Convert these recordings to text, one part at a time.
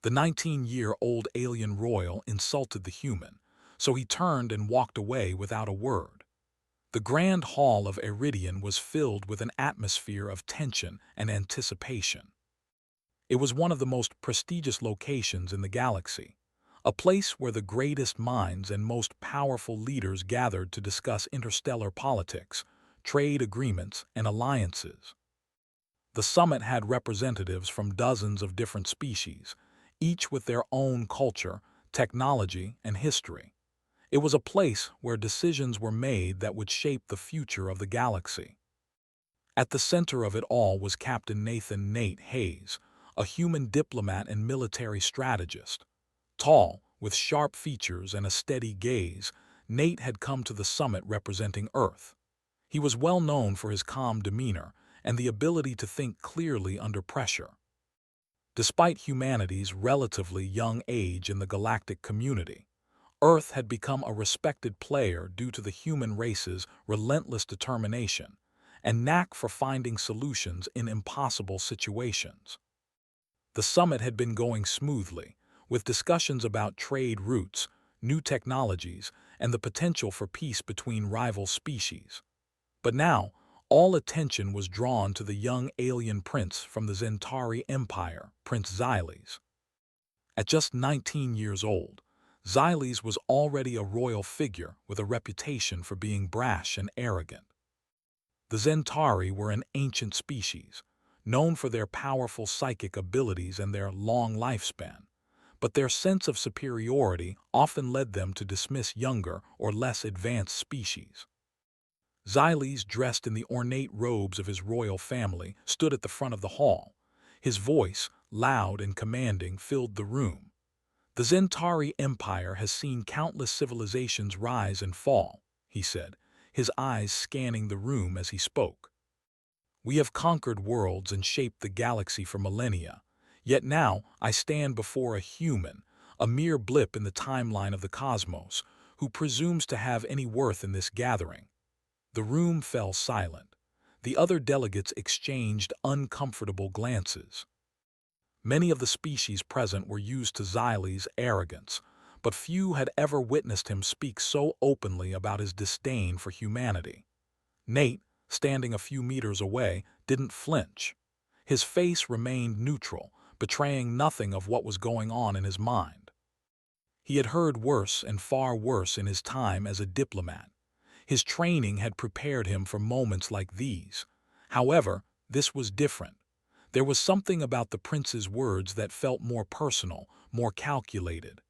The 19-year-old alien royal insulted the human, so he turned and walked away without a word. The Grand Hall of Iridian was filled with an atmosphere of tension and anticipation. It was one of the most prestigious locations in the galaxy, a place where the greatest minds and most powerful leaders gathered to discuss interstellar politics, trade agreements, and alliances. The summit had representatives from dozens of different species, each with their own culture, technology, and history. It was a place where decisions were made that would shape the future of the galaxy. At the center of it all was Captain Nathan "Nate" Hayes, a human diplomat and military strategist. Tall, with sharp features and a steady gaze, Nate had come to the summit representing Earth. He was well known for his calm demeanor and the ability to think clearly under pressure. Despite humanity's relatively young age in the galactic community, Earth had become a respected player due to the human race's relentless determination and knack for finding solutions in impossible situations. The summit had been going smoothly, with discussions about trade routes, new technologies, and the potential for peace between rival species. But now, all attention was drawn to the young alien prince from the Zentari Empire, Prince Xyles. At just 19 years old, Xyles was already a royal figure with a reputation for being brash and arrogant. The Zentari were an ancient species, known for their powerful psychic abilities and their long lifespan, but their sense of superiority often led them to dismiss younger or less advanced species. Xyles, dressed in the ornate robes of his royal family, stood at the front of the hall. His voice, loud and commanding, filled the room. "The Zentari Empire has seen countless civilizations rise and fall," he said, his eyes scanning the room as he spoke. "We have conquered worlds and shaped the galaxy for millennia, yet now I stand before a human, a mere blip in the timeline of the cosmos, who presumes to have any worth in this gathering." The room fell silent. The other delegates exchanged uncomfortable glances. Many of the species present were used to Xyles' arrogance, but few had ever witnessed him speak so openly about his disdain for humanity. Nate, standing a few meters away, didn't flinch. His face remained neutral, betraying nothing of what was going on in his mind. He had heard worse and far worse in his time as a diplomat. His training had prepared him for moments like these. However, this was different. There was something about the prince's words that felt more personal, more calculated.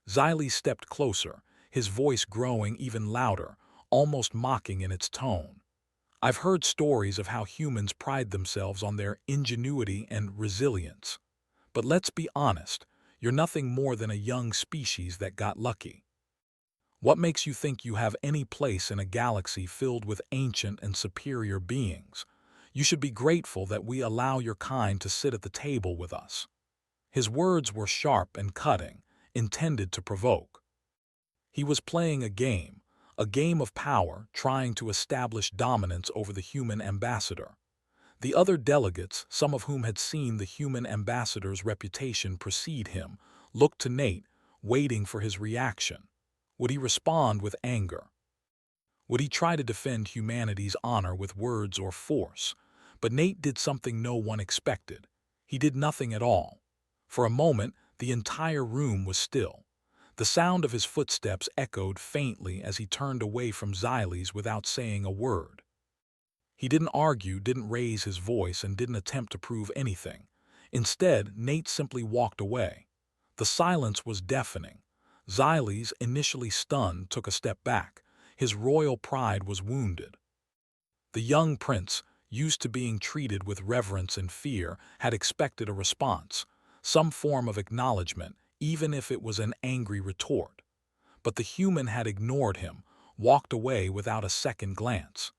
Xyles stepped closer, his voice growing even louder, almost mocking in its tone. "I've heard stories of how humans pride themselves on their ingenuity and resilience. But let's be honest, you're nothing more than a young species that got lucky. What makes you think you have any place in a galaxy filled with ancient and superior beings? You should be grateful that we allow your kind to sit at the table with us." His words were sharp and cutting, intended to provoke. He was playing a game of power, trying to establish dominance over the human ambassador. The other delegates, some of whom had seen the human ambassador's reputation precede him, looked to Nate, waiting for his reaction. Would he respond with anger? Would he try to defend humanity's honor with words or force? But Nate did something no one expected. He did nothing at all. For a moment, the entire room was still. The sound of his footsteps echoed faintly as he turned away from Xyles without saying a word. He didn't argue, didn't raise his voice, and didn't attempt to prove anything. Instead, Nate simply walked away. The silence was deafening. Xyles, initially stunned, took a step back. His royal pride was wounded. The young prince, used to being treated with reverence and fear, had expected a response, some form of acknowledgement, even if it was an angry retort. But the human had ignored him, walked away without a second glance.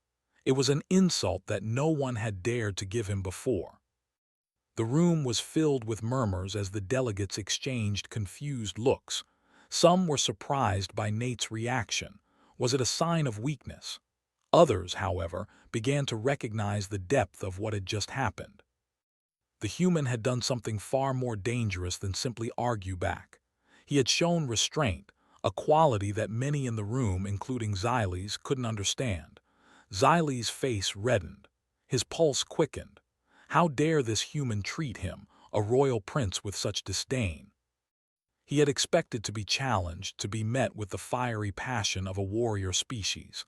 It was an insult that no one had dared to give him before. The room was filled with murmurs as the delegates exchanged confused looks. Some were surprised by Nate's reaction. Was it a sign of weakness? Others, however, began to recognize the depth of what had just happened. The human had done something far more dangerous than simply argue back. He had shown restraint, a quality that many in the room, including Xyles, couldn't understand. Xyles' face reddened. His pulse quickened. How dare this human treat him, a royal prince, with such disdain? He had expected to be challenged, to be met with the fiery passion of a warrior species.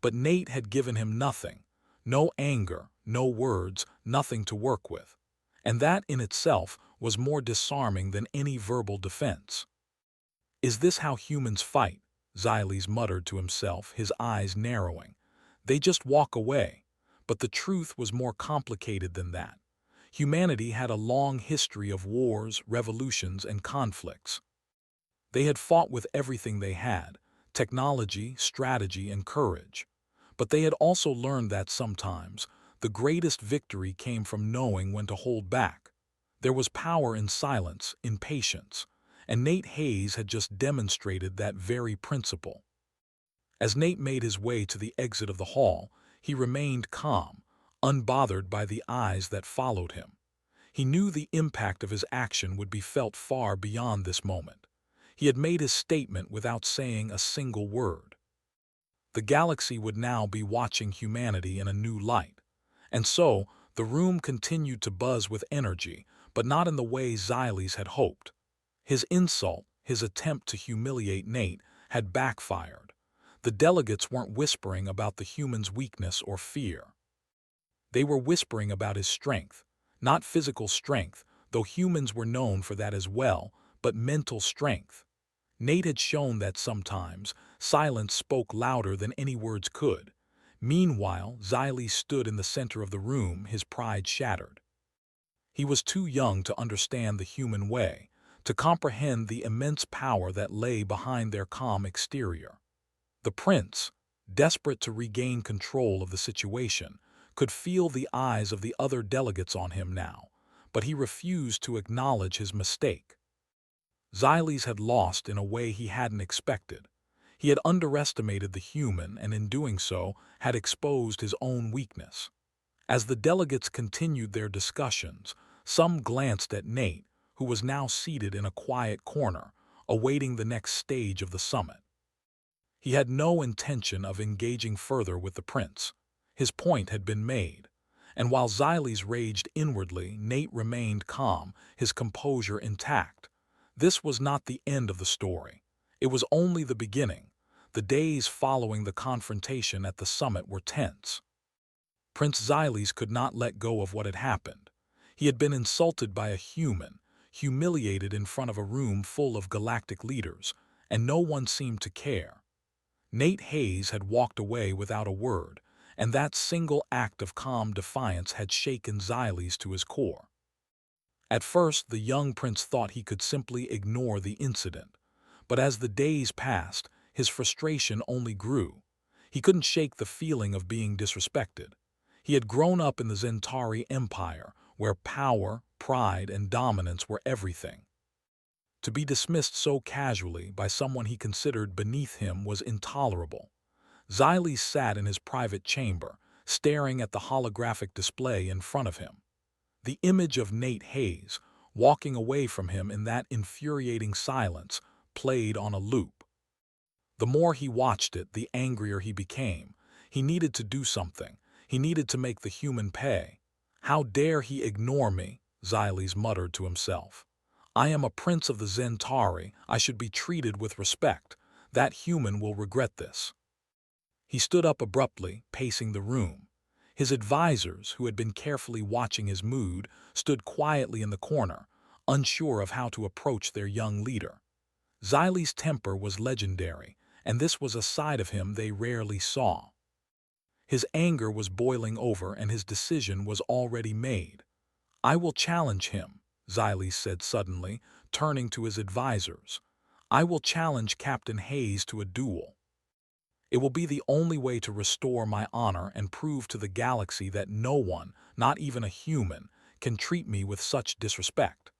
But Nate had given him nothing. No anger, no words, nothing to work with. And that in itself was more disarming than any verbal defense. "Is this how humans fight?" Xyles muttered to himself, his eyes narrowing. "They just walk away." But the truth was more complicated than that. Humanity had a long history of wars, revolutions, and conflicts. They had fought with everything they had: technology, strategy, and courage. But they had also learned that sometimes the greatest victory came from knowing when to hold back. There was power in silence, in patience, and Nate Hayes had just demonstrated that very principle. As Nate made his way to the exit of the hall, he remained calm, unbothered by the eyes that followed him. He knew the impact of his action would be felt far beyond this moment. He had made his statement without saying a single word. The galaxy would now be watching humanity in a new light. And so, the room continued to buzz with energy, but not in the way Xyles had hoped. His insult, his attempt to humiliate Nate, had backfired. The delegates weren't whispering about the human's weakness or fear. They were whispering about his strength. Not physical strength, though humans were known for that as well, but mental strength. Nate had shown that sometimes silence spoke louder than any words could. Meanwhile, Xyles stood in the center of the room, his pride shattered. He was too young to understand the human way, to comprehend the immense power that lay behind their calm exterior. The prince, desperate to regain control of the situation, could feel the eyes of the other delegates on him now, but he refused to acknowledge his mistake. Xyles had lost in a way he hadn't expected. He had underestimated the human and in doing so had exposed his own weakness. As the delegates continued their discussions, some glanced at Nate, who was now seated in a quiet corner, awaiting the next stage of the summit. He had no intention of engaging further with the prince. His point had been made. And while Xyles raged inwardly, Nate remained calm, his composure intact. This was not the end of the story. It was only the beginning. The days following the confrontation at the summit were tense. Prince Xyles could not let go of what had happened. He had been insulted by a human, humiliated in front of a room full of galactic leaders, and no one seemed to care. Nate Hayes had walked away without a word, and that single act of calm defiance had shaken Xyles to his core. At first, the young prince thought he could simply ignore the incident, but as the days passed, his frustration only grew. He couldn't shake the feeling of being disrespected. He had grown up in the Zentari Empire, where power, pride, and dominance were everything. To be dismissed so casually by someone he considered beneath him was intolerable. Xyles sat in his private chamber, staring at the holographic display in front of him. The image of Nate Hayes, walking away from him in that infuriating silence, played on a loop. The more he watched it, the angrier he became. He needed to do something. He needed to make the human pay. "How dare he ignore me?" Xyles muttered to himself. "I am a prince of the Zentari. I should be treated with respect. That human will regret this." He stood up abruptly, pacing the room. His advisors, who had been carefully watching his mood, stood quietly in the corner, unsure of how to approach their young leader. Xyles' temper was legendary, and this was a side of him they rarely saw. His anger was boiling over and his decision was already made. "I will challenge him," Xyles said suddenly, turning to his advisors. "I will challenge Captain Hayes to a duel. It will be the only way to restore my honor and prove to the galaxy that no one, not even a human, can treat me with such disrespect."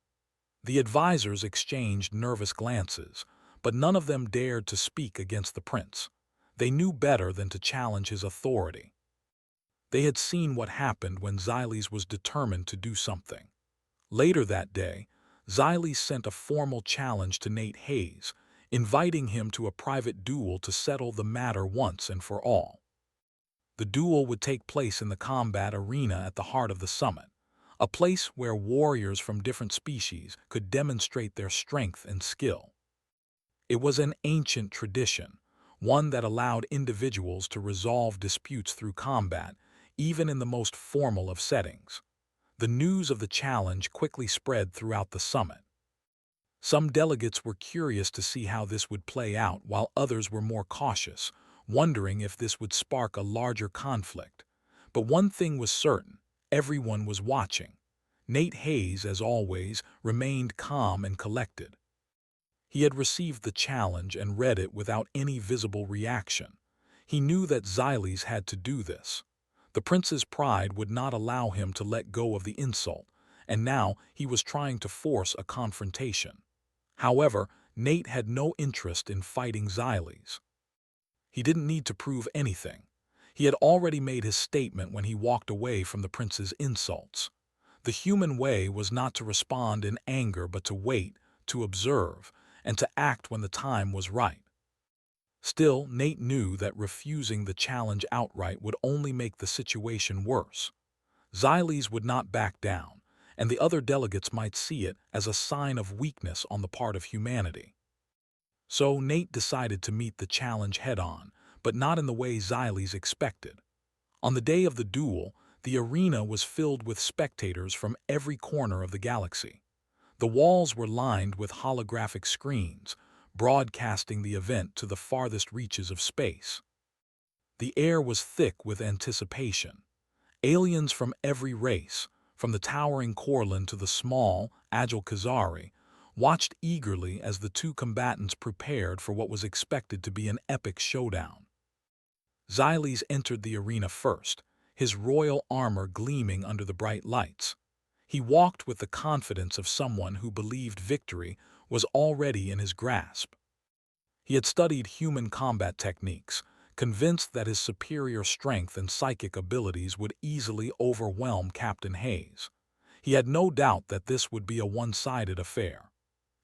The advisors exchanged nervous glances, but none of them dared to speak against the prince. They knew better than to challenge his authority. They had seen what happened when Xyles was determined to do something. Later that day, Xyles sent a formal challenge to Nate Hayes, inviting him to a private duel to settle the matter once and for all. The duel would take place in the combat arena at the heart of the summit, a place where warriors from different species could demonstrate their strength and skill. It was an ancient tradition, one that allowed individuals to resolve disputes through combat, even in the most formal of settings. The news of the challenge quickly spread throughout the summit. Some delegates were curious to see how this would play out, while others were more cautious, wondering if this would spark a larger conflict. But one thing was certain: everyone was watching. Nate Hayes, as always, remained calm and collected. He had received the challenge and read it without any visible reaction. He knew that Xyles had to do this. The prince's pride would not allow him to let go of the insult, and now he was trying to force a confrontation. However, Nate had no interest in fighting Xyles. He didn't need to prove anything. He had already made his statement when he walked away from the prince's insults. The human way was not to respond in anger but to wait, to observe, and to act when the time was right. Still, Nate knew that refusing the challenge outright would only make the situation worse. Xyles would not back down, and the other delegates might see it as a sign of weakness on the part of humanity. So Nate decided to meet the challenge head-on, but not in the way Xyles expected. On the day of the duel, the arena was filled with spectators from every corner of the galaxy. The walls were lined with holographic screens, broadcasting the event to the farthest reaches of space. The air was thick with anticipation. Aliens from every race, from the towering Corlin to the small, agile Khazari, watched eagerly as the two combatants prepared for what was expected to be an epic showdown. Xyles entered the arena first, his royal armor gleaming under the bright lights. He walked with the confidence of someone who believed victory was already in his grasp. He had studied human combat techniques, convinced that his superior strength and psychic abilities would easily overwhelm Captain Hayes. He had no doubt that this would be a one-sided affair.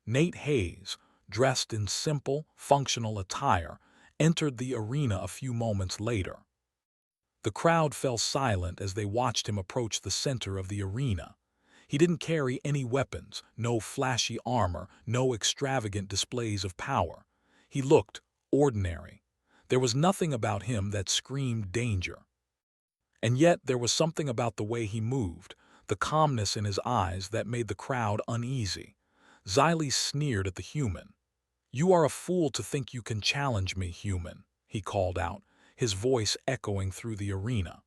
Nate Hayes, dressed in simple, functional attire, entered the arena a few moments later. The crowd fell silent as they watched him approach the center of the arena. He didn't carry any weapons, no flashy armor, no extravagant displays of power. He looked ordinary. There was nothing about him that screamed danger. And yet there was something about the way he moved, the calmness in his eyes, that made the crowd uneasy. Xyles sneered at the human. "You are a fool to think you can challenge me, human," he called out, his voice echoing through the arena.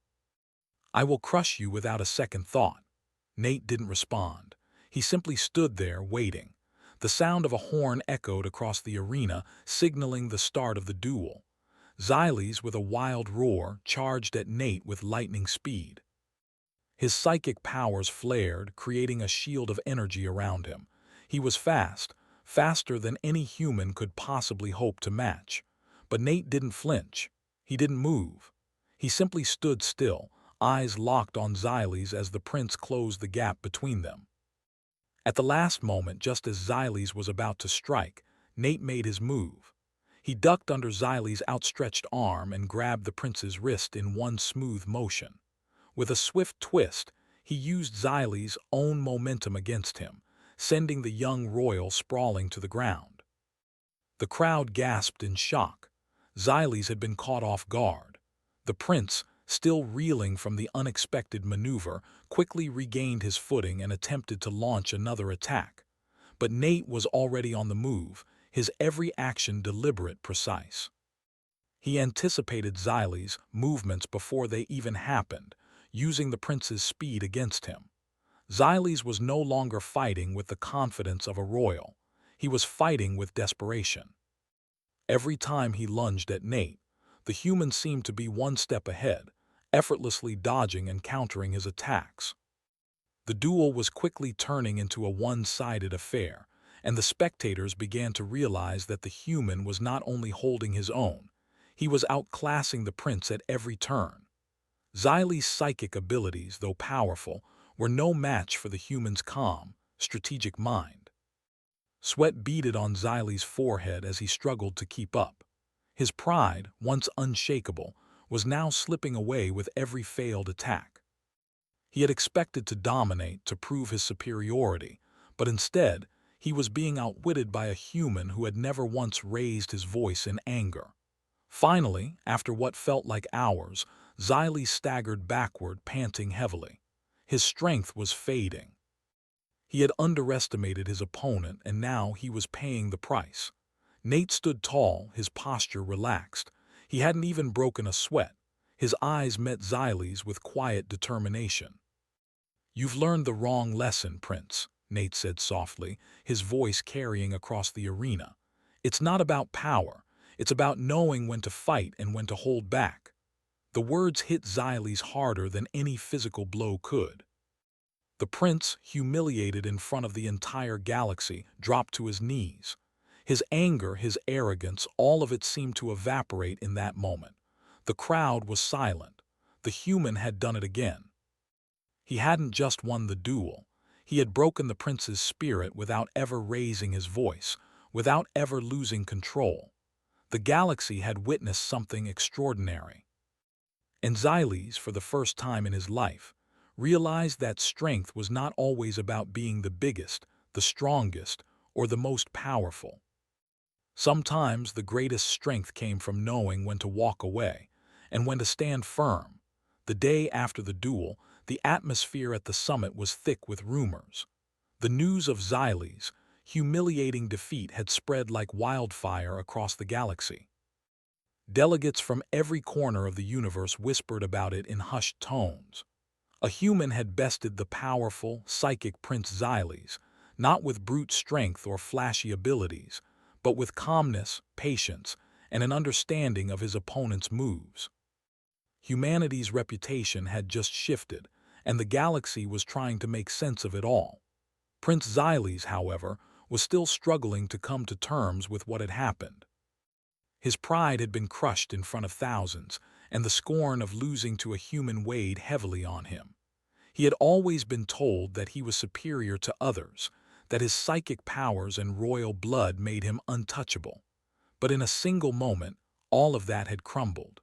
"I will crush you without a second thought." Nate didn't respond. He simply stood there, waiting. The sound of a horn echoed across the arena, signaling the start of the duel. Xyles, with a wild roar, charged at Nate with lightning speed. His psychic powers flared, creating a shield of energy around him. He was fast, faster than any human could possibly hope to match. But Nate didn't flinch. He didn't move. He simply stood still, eyes locked on Xyles as the prince closed the gap between them. At the last moment, just as Xyles was about to strike, Nate made his move. He ducked under Xyles' outstretched arm and grabbed the prince's wrist in one smooth motion. With a swift twist, he used Xyles' own momentum against him, sending the young royal sprawling to the ground. The crowd gasped in shock. Xyles had been caught off guard. The prince, still reeling from the unexpected maneuver, quickly regained his footing and attempted to launch another attack. But Nate was already on the move, his every action deliberate, precise. He anticipated Xyles' movements before they even happened, using the prince's speed against him. Xyles was no longer fighting with the confidence of a royal. He was fighting with desperation. Every time he lunged at Nate, the human seemed to be one step ahead, effortlessly dodging and countering his attacks. The duel was quickly turning into a one-sided affair, and the spectators began to realize that the human was not only holding his own, he was outclassing the prince at every turn. Xyles' psychic abilities, though powerful, were no match for the human's calm, strategic mind. Sweat beaded on Xyle's forehead as he struggled to keep up. His pride, once unshakable, was now slipping away with every failed attack. He had expected to dominate, to prove his superiority, but instead, he was being outwitted by a human who had never once raised his voice in anger. Finally, after what felt like hours, Xyle staggered backward, panting heavily. His strength was fading. He had underestimated his opponent, and now he was paying the price. Nate stood tall, his posture relaxed. He hadn't even broken a sweat. His eyes met Xyle's with quiet determination. "You've learned the wrong lesson, Prince," Nate said softly, his voice carrying across the arena. "It's not about power. It's about knowing when to fight and when to hold back." The words hit Xyle's harder than any physical blow could. The prince, humiliated in front of the entire galaxy, dropped to his knees. His anger, his arrogance, all of it seemed to evaporate in that moment. The crowd was silent. The human had done it again. He hadn't just won the duel. He had broken the prince's spirit without ever raising his voice, without ever losing control. The galaxy had witnessed something extraordinary. And Xyles, for the first time in his life, realized that strength was not always about being the biggest, the strongest, or the most powerful. Sometimes the greatest strength came from knowing when to walk away and when to stand firm. The day after the duel, the atmosphere at the summit was thick with rumors. The news of Xyle's humiliating defeat had spread like wildfire across the galaxy. Delegates from every corner of the universe whispered about it in hushed tones. A human had bested the powerful, psychic Prince Xyles, not with brute strength or flashy abilities, but with calmness, patience, and an understanding of his opponent's moves. Humanity's reputation had just shifted, and the galaxy was trying to make sense of it all. Prince Xyles, however, was still struggling to come to terms with what had happened. His pride had been crushed in front of thousands, and the scorn of losing to a human weighed heavily on him. He had always been told that he was superior to others, that his psychic powers and royal blood made him untouchable. But in a single moment, all of that had crumbled.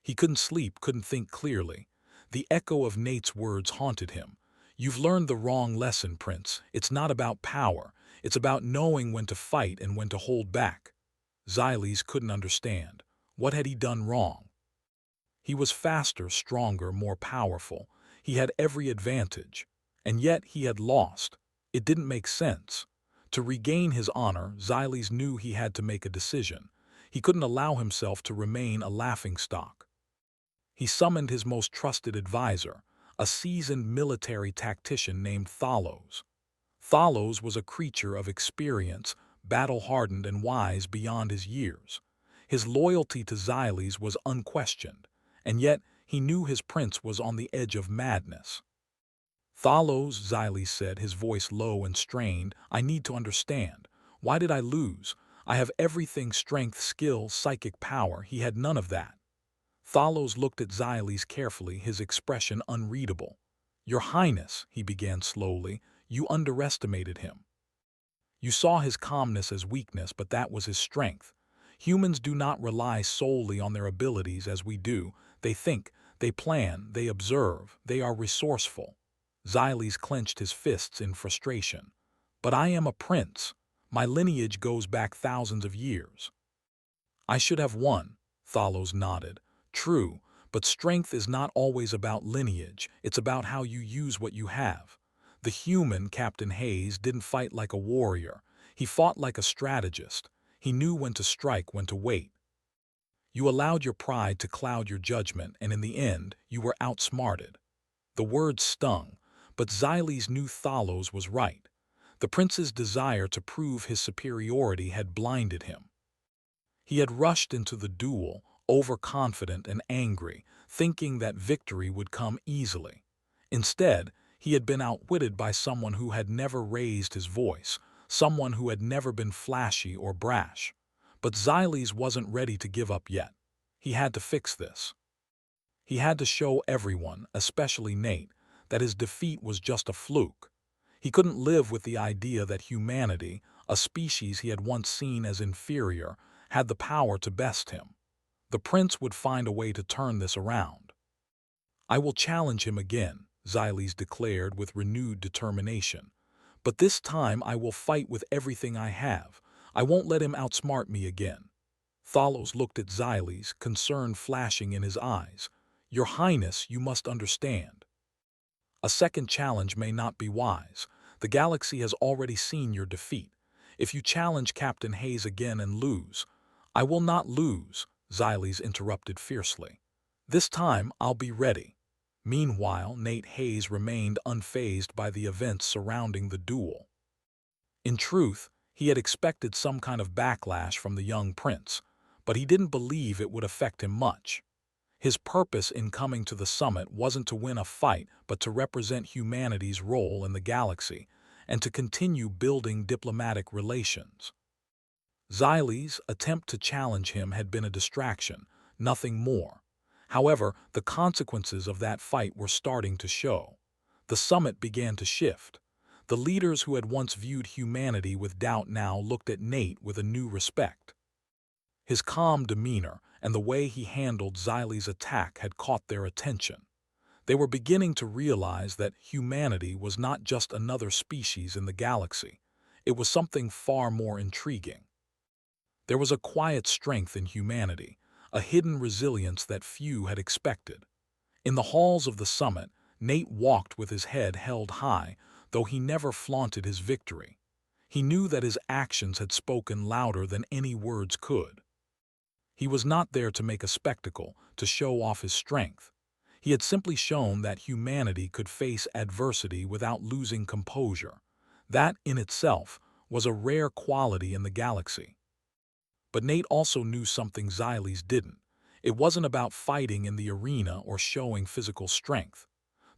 He couldn't sleep, couldn't think clearly. The echo of Nate's words haunted him. "You've learned the wrong lesson, Prince. It's not about power. It's about knowing when to fight and when to hold back." Xyles couldn't understand. What had he done wrong? He was faster, stronger, more powerful. He had every advantage. And yet he had lost. It didn't make sense. To regain his honor, Xyles knew he had to make a decision. He couldn't allow himself to remain a laughingstock. He summoned his most trusted advisor, a seasoned military tactician named Thalos. Thalos was a creature of experience, battle-hardened and wise beyond his years. His loyalty to Xyles was unquestioned, and yet he knew his prince was on the edge of madness. "Thalos," Xyles said, his voice low and strained, "I need to understand. Why did I lose? I have everything: strength, skill, psychic power. He had none of that." Thalos looked at Xyles carefully, his expression unreadable. "Your Highness," he began slowly, "you underestimated him. You saw his calmness as weakness, but that was his strength. Humans do not rely solely on their abilities as we do. They think, they plan, they observe, they are resourceful." Xyles clenched his fists in frustration. "But I am a prince. My lineage goes back thousands of years." "I should have won," Thalos nodded. "True, but strength is not always about lineage. It's about how you use what you have. The human, Captain Hayes, didn't fight like a warrior. He fought like a strategist. He knew when to strike, when to wait. You allowed your pride to cloud your judgment, and in the end, you were outsmarted." The words stung, but Xyles knew Thalos was right. The prince's desire to prove his superiority had blinded him. He had rushed into the duel, overconfident and angry, thinking that victory would come easily. Instead, he had been outwitted by someone who had never raised his voice, someone who had never been flashy or brash. But Xyles wasn't ready to give up yet. He had to fix this. He had to show everyone, especially Nate, that his defeat was just a fluke. He couldn't live with the idea that humanity, a species he had once seen as inferior, had the power to best him. The prince would find a way to turn this around. "I will challenge him again," Xyles declared with renewed determination. "But this time I will fight with everything I have. I won't let him outsmart me again." Thalos looked at Xyles, concern flashing in his eyes. "Your Highness, you must understand. A second challenge may not be wise. The galaxy has already seen your defeat. If you challenge Captain Hayes again and lose—" "I will not lose," Xyles interrupted fiercely. "This time I'll be ready." Meanwhile, Nate Hayes remained unfazed by the events surrounding the duel. In truth, he had expected some kind of backlash from the young prince, but he didn't believe it would affect him much. His purpose in coming to the summit wasn't to win a fight, but to represent humanity's role in the galaxy and to continue building diplomatic relations. Xyles' attempt to challenge him had been a distraction, nothing more. However, the consequences of that fight were starting to show. The summit began to shift. The leaders who had once viewed humanity with doubt now looked at Nate with a new respect. His calm demeanor and the way he handled Xyles' attack had caught their attention. They were beginning to realize that humanity was not just another species in the galaxy. It was something far more intriguing. There was a quiet strength in humanity, a hidden resilience that few had expected. In the halls of the summit, Nate walked with his head held high, though he never flaunted his victory. He knew that his actions had spoken louder than any words could. He was not there to make a spectacle, to show off his strength. He had simply shown that humanity could face adversity without losing composure. That, in itself, was a rare quality in the galaxy. But Nate also knew something Xyles didn't. It wasn't about fighting in the arena or showing physical strength.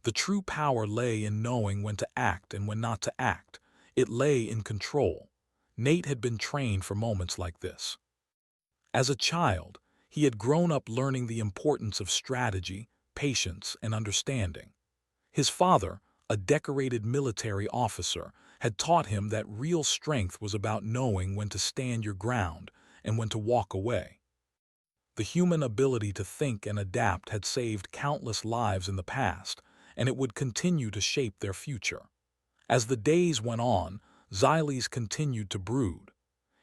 The true power lay in knowing when to act and when not to act. It lay in control. Nate had been trained for moments like this. As a child, he had grown up learning the importance of strategy, patience, and understanding. His father, a decorated military officer, had taught him that real strength was about knowing when to stand your ground and when to walk away. The human ability to think and adapt had saved countless lives in the past, and it would continue to shape their future. As the days went on, Xyles continued to brood.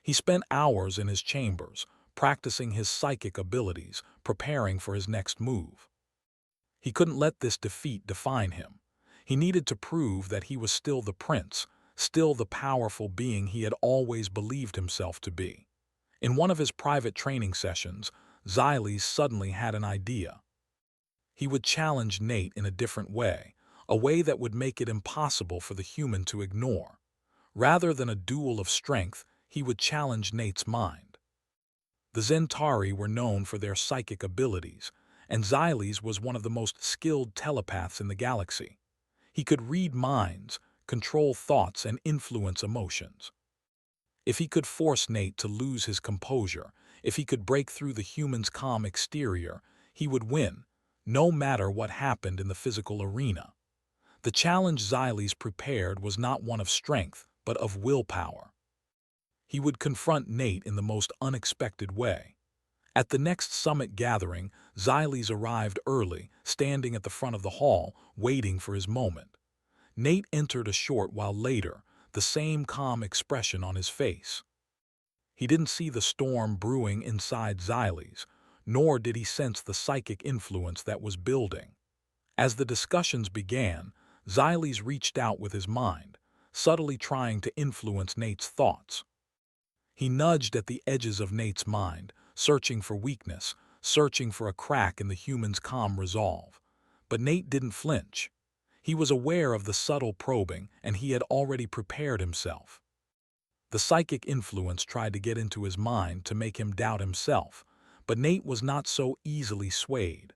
He spent hours in his chambers, practicing his psychic abilities, preparing for his next move. He couldn't let this defeat define him. He needed to prove that he was still the prince, still the powerful being he had always believed himself to be. In one of his private training sessions, Xyles suddenly had an idea. He would challenge Nate in a different way, a way that would make it impossible for the human to ignore. Rather than a duel of strength, he would challenge Nate's mind. The Zentari were known for their psychic abilities, and Xyles was one of the most skilled telepaths in the galaxy. He could read minds, control thoughts, and influence emotions. If he could force Nate to lose his composure, if he could break through the human's calm exterior, he would win, no matter what happened in the physical arena. The challenge Xyles prepared was not one of strength, but of willpower. He would confront Nate in the most unexpected way. At the next summit gathering, Xyles arrived early, standing at the front of the hall, waiting for his moment. Nate entered a short while later, the same calm expression on his face. He didn't see the storm brewing inside Xyles, nor did he sense the psychic influence that was building. As the discussions began, Xyles reached out with his mind, subtly trying to influence Nate's thoughts. He nudged at the edges of Nate's mind, searching for weakness, searching for a crack in the human's calm resolve. But Nate didn't flinch. He was aware of the subtle probing, and he had already prepared himself. The psychic influence tried to get into his mind to make him doubt himself, but Nate was not so easily swayed.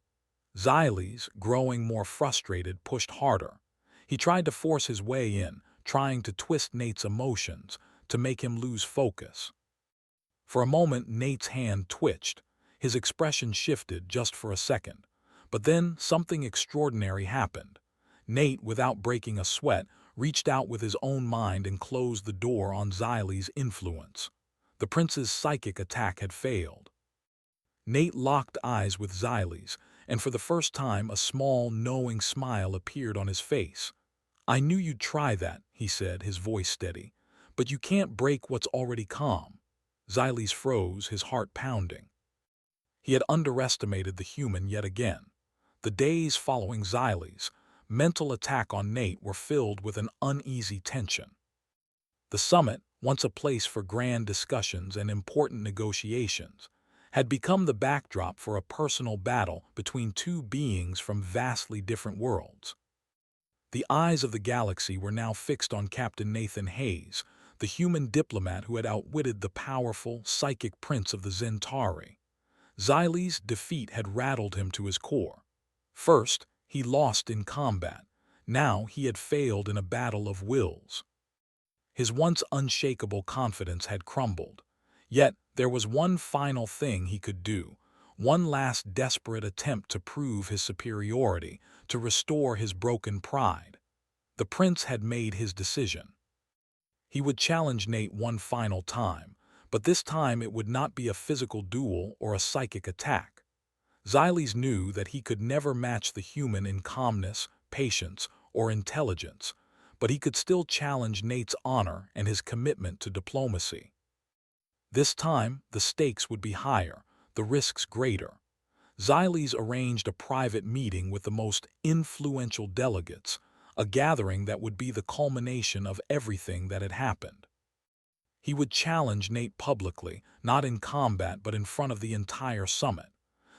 Xyles, growing more frustrated, pushed harder. He tried to force his way in, trying to twist Nate's emotions, to make him lose focus. For a moment, Nate's hand twitched. His expression shifted just for a second. But then something extraordinary happened. Nate, without breaking a sweat, reached out with his own mind and closed the door on Xyle's influence. The prince's psychic attack had failed. Nate locked eyes with Xyle's, and for the first time a small, knowing smile appeared on his face. "I knew you'd try that," he said, his voice steady. "But you can't break what's already calm." Xyle's froze, his heart pounding. He had underestimated the human yet again. The days following Xyle's mental attack on Nate were filled with an uneasy tension. The summit, once a place for grand discussions and important negotiations, had become the backdrop for a personal battle between two beings from vastly different worlds. The eyes of the galaxy were now fixed on Captain Nathan Hayes, the human diplomat who had outwitted the powerful, psychic prince of the Zentauri. Xyle's defeat had rattled him to his core. First, he lost in combat. Now he had failed in a battle of wills. His once unshakable confidence had crumbled. Yet there was one final thing he could do, one last desperate attempt to prove his superiority, to restore his broken pride. The prince had made his decision. He would challenge Nate one final time, but this time it would not be a physical duel or a psychic attack. Xyle's knew that he could never match the human in calmness, patience, or intelligence, but he could still challenge Nate's honor and his commitment to diplomacy. This time, the stakes would be higher, the risks greater. Xyle's arranged a private meeting with the most influential delegates, a gathering that would be the culmination of everything that had happened. He would challenge Nate publicly, not in combat but in front of the entire summit.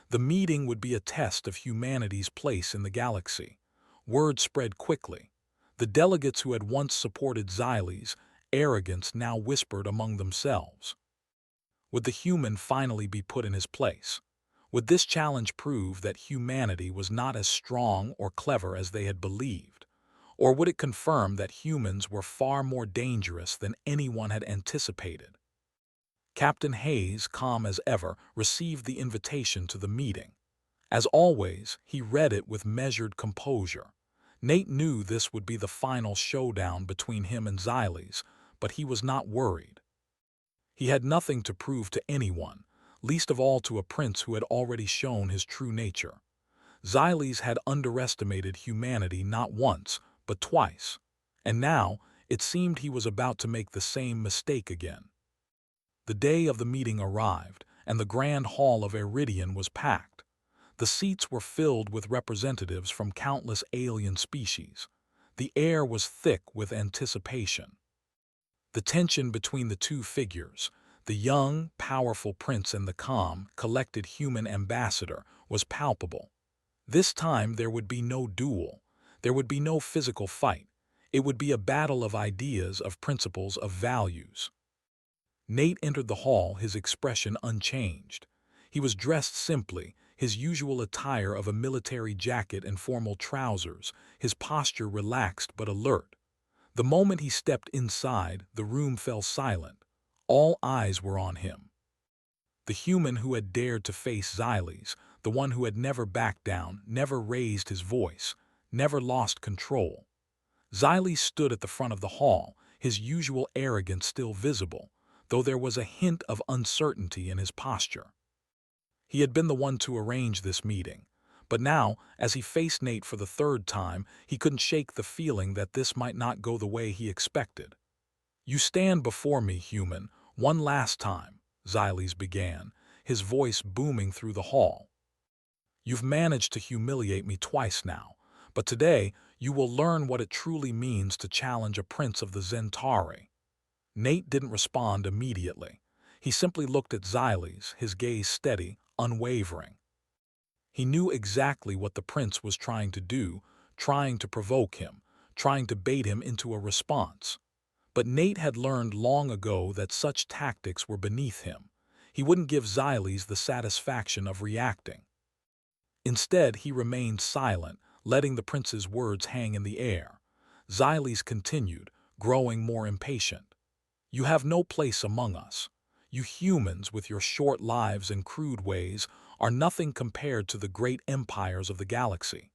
The meeting would be a test of humanity's place in the galaxy. Word spread quickly. The delegates who had once supported Xyle's arrogance now whispered among themselves. Would the human finally be put in his place? Would this challenge prove that humanity was not as strong or clever as they had believed? Or would it confirm that humans were far more dangerous than anyone had anticipated? Captain Hayes, calm as ever, received the invitation to the meeting. As always, he read it with measured composure. Nate knew this would be the final showdown between him and Xyle's, but he was not worried. He had nothing to prove to anyone, least of all to a prince who had already shown his true nature. Xyle's had underestimated humanity not once, but twice, and now it seemed he was about to make the same mistake again. The day of the meeting arrived, and the grand hall of Iridian was packed. The seats were filled with representatives from countless alien species. The air was thick with anticipation. The tension between the two figures, the young, powerful prince and the calm, collected human ambassador, was palpable. This time there would be no duel. There would be no physical fight. It would be a battle of ideas, of principles, of values. Nate entered the hall, his expression unchanged. He was dressed simply, his usual attire of a military jacket and formal trousers, his posture relaxed but alert. The moment he stepped inside, the room fell silent. All eyes were on him. The human who had dared to face Xyle's, the one who had never backed down, never raised his voice, never lost control. Xyle stood at the front of the hall, his usual arrogance still visible, though there was a hint of uncertainty in his posture. He had been the one to arrange this meeting, but now, as he faced Nate for the third time, he couldn't shake the feeling that this might not go the way he expected. "You stand before me, human, one last time," Xyles began, his voice booming through the hall. "You've managed to humiliate me twice now, but today you will learn what it truly means to challenge a prince of the Zentauri." Nate didn't respond immediately. He simply looked at Xyles, his gaze steady, unwavering. He knew exactly what the prince was trying to do, trying to provoke him, trying to bait him into a response. But Nate had learned long ago that such tactics were beneath him. He wouldn't give Xyles the satisfaction of reacting. Instead, he remained silent, letting the prince's words hang in the air. Xyles continued, growing more impatient. "You have no place among us. You humans, with your short lives and crude ways, are nothing compared to the great empires of the galaxy.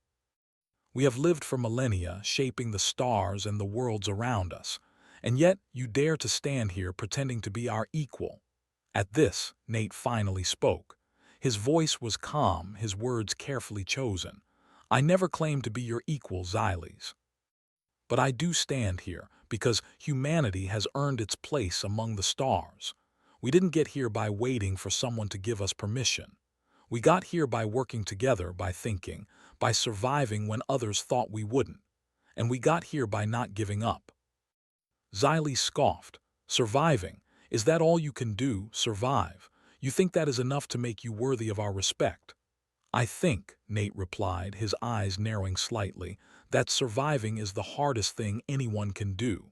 We have lived for millennia, shaping the stars and the worlds around us, and yet you dare to stand here pretending to be our equal. At this, Nate finally spoke. His voice was calm, his words carefully chosen. I never claimed to be your equal, Xyles. But I do stand here because humanity has earned its place among the stars. We didn't get here by waiting for someone to give us permission. We got here by working together, by thinking, by surviving when others thought we wouldn't. And we got here by not giving up. Xyles scoffed. Surviving? Is that all you can do, survive? You think that is enough to make you worthy of our respect? I think, Nate replied, his eyes narrowing slightly, that surviving is the hardest thing anyone can do.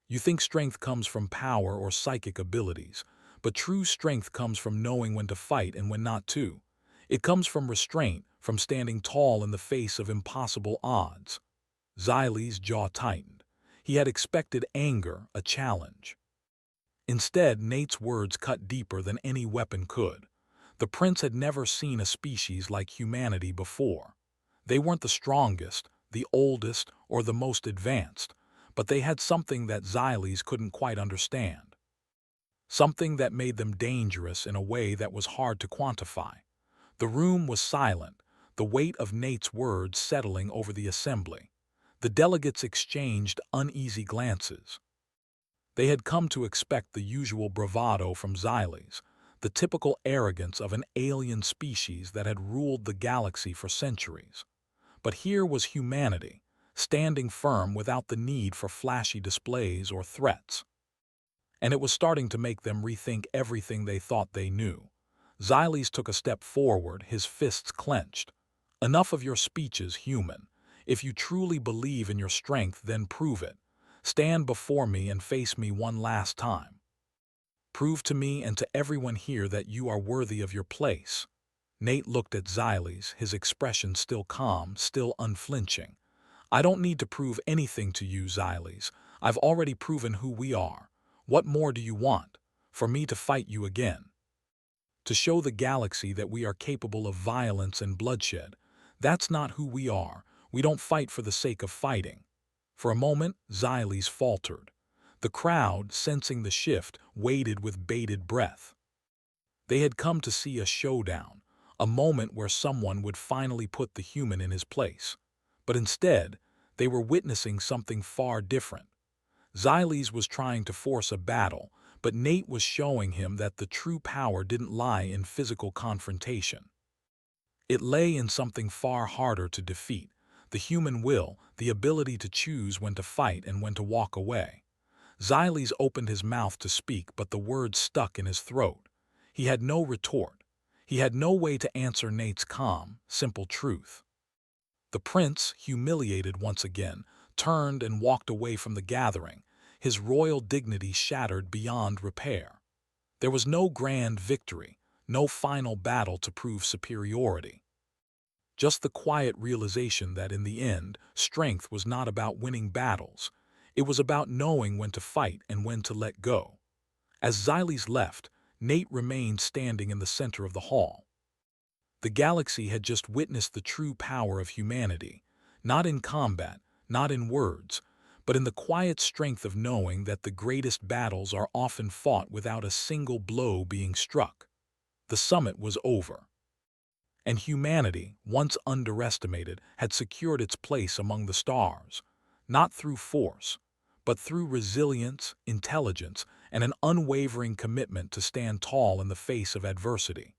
You think strength comes from power or psychic abilities, but true strength comes from knowing when to fight and when not to. It comes from restraint, from standing tall in the face of impossible odds. Xyles' jaw tightened. He had expected anger, a challenge. Instead, Nate's words cut deeper than any weapon could. The prince had never seen a species like humanity before. They weren't the strongest, the oldest, or the most advanced, but they had something that Xyles couldn't quite understand. Something that made them dangerous in a way that was hard to quantify. The room was silent, the weight of Nate's words settling over the assembly. The delegates exchanged uneasy glances. They had come to expect the usual bravado from Xyles, the typical arrogance of an alien species that had ruled the galaxy for centuries. But here was humanity, standing firm without the need for flashy displays or threats. And it was starting to make them rethink everything they thought they knew. Xyles took a step forward, his fists clenched. Enough of your speeches, human. If you truly believe in your strength, then prove it. Stand before me and face me one last time. Prove to me and to everyone here that you are worthy of your place. Nate looked at Xyles, his expression still calm, still unflinching. I don't need to prove anything to you, Xyles. I've already proven who we are. What more do you want? For me to fight you again? To show the galaxy that we are capable of violence and bloodshed. That's not who we are. We don't fight for the sake of fighting. For a moment, Xyles faltered. The crowd, sensing the shift, waited with bated breath. They had come to see a showdown, a moment where someone would finally put the human in his place. But instead, they were witnessing something far different. Xyles was trying to force a battle, but Nate was showing him that the true power didn't lie in physical confrontation. It lay in something far harder to defeat, the human will, the ability to choose when to fight and when to walk away. Xyles opened his mouth to speak, but the words stuck in his throat. He had no retort. He had no way to answer Nate's calm, simple truth. The prince, humiliated once again, turned and walked away from the gathering, his royal dignity shattered beyond repair. There was no grand victory, no final battle to prove superiority. Just the quiet realization that in the end, strength was not about winning battles. It was about knowing when to fight and when to let go. As Xyles left, Nate remained standing in the center of the hall. The galaxy had just witnessed the true power of humanity, not in combat, not in words, but in the quiet strength of knowing that the greatest battles are often fought without a single blow being struck. The summit was over. And humanity, once underestimated, had secured its place among the stars, not through force, but through resilience, intelligence, and an unwavering commitment to stand tall in the face of adversity.